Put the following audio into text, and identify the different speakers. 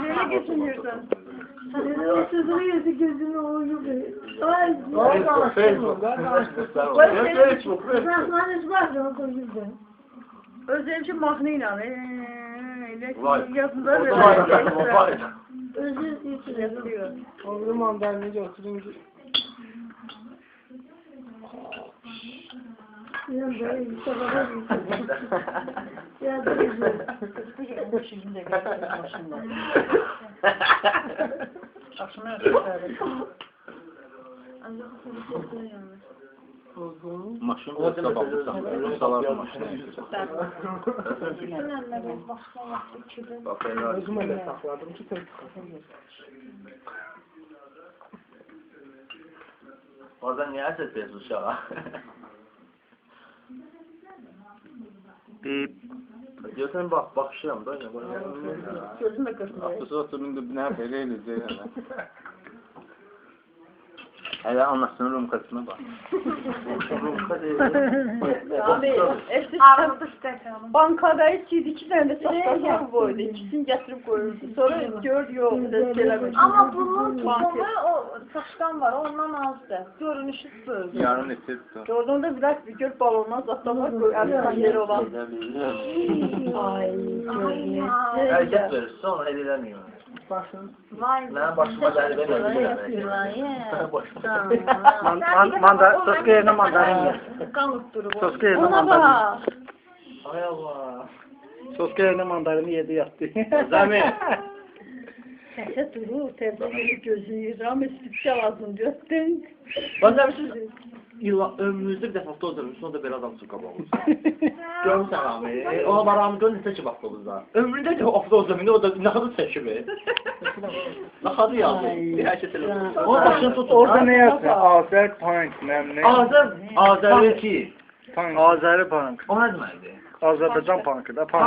Speaker 1: Nereye geçiniyorsun?
Speaker 2: Nereye oturuyordu gözünü oynuyor. Ay.
Speaker 3: Facebook.
Speaker 2: Rahmanız var da o koyuyordu.
Speaker 1: Özlem için mahnıyla.
Speaker 3: Vay.
Speaker 1: Yazılar
Speaker 3: Vay.
Speaker 2: Özür
Speaker 1: yazıyor.
Speaker 4: Oğlum mandalini oturun.
Speaker 2: Ya böyle bir sabah ya da güzel.
Speaker 1: Şimdi de başında. Akşama yapıyorlar.
Speaker 3: Maşın olsa bakırsan. Salar maşına.
Speaker 4: Özüm öyle sakladım ki tek
Speaker 3: Oradan niye ses veriyorsun uşağa? Diyorsan bakışıram da.
Speaker 1: Gözüm de kırmızı.
Speaker 4: Hafta oturun da ne yapayım öyle.
Speaker 3: Hele anlasın Rum kısmına bak. Rum
Speaker 1: Abi, bankada iki tane de saçlar koydu. İkisini getirip koyurdu. Sonra gör yok.
Speaker 5: Ama bunun tutumu o saçtan var, ondan azdı. Görünüşü böyle.
Speaker 4: Yarın etti.
Speaker 1: Oradan da biraz bir gör balondan zatlama koy. Arkadan yeri olan. Ay,
Speaker 3: Herkes verir sonra edilemiyor.
Speaker 4: Başın.
Speaker 5: Vay.
Speaker 3: Ben başıma derdi ben
Speaker 4: Soska yerine mandalin ye.
Speaker 5: Kanlık durumu.
Speaker 4: Soska yerine
Speaker 1: ona
Speaker 4: mandalin.
Speaker 1: bak.
Speaker 3: Hay Allah.
Speaker 4: Soska yerine mandalini yedi yattı.
Speaker 3: Zami.
Speaker 1: Sese duru, tebrik gözü, rahmetli lazım diyorsun.
Speaker 3: Bazen siz ömrünüzde bir defa oturmuş, sonra da bir adam su kabağı olsun. Görmüşsən abi. O adam gönlü seçip avtobusda. Ömründe de avtobusda o da ne kadar seçimi. Ne kadar yazdı. Her şey telefon. O başını tut.
Speaker 4: Orada ne yazıyor? Azer Punk. Ne?
Speaker 3: Azər, Azərki.
Speaker 4: Punk. Azeri Punk.
Speaker 3: O nə deməkdir?
Speaker 4: Azerbaycan Punk'ı da. Punk.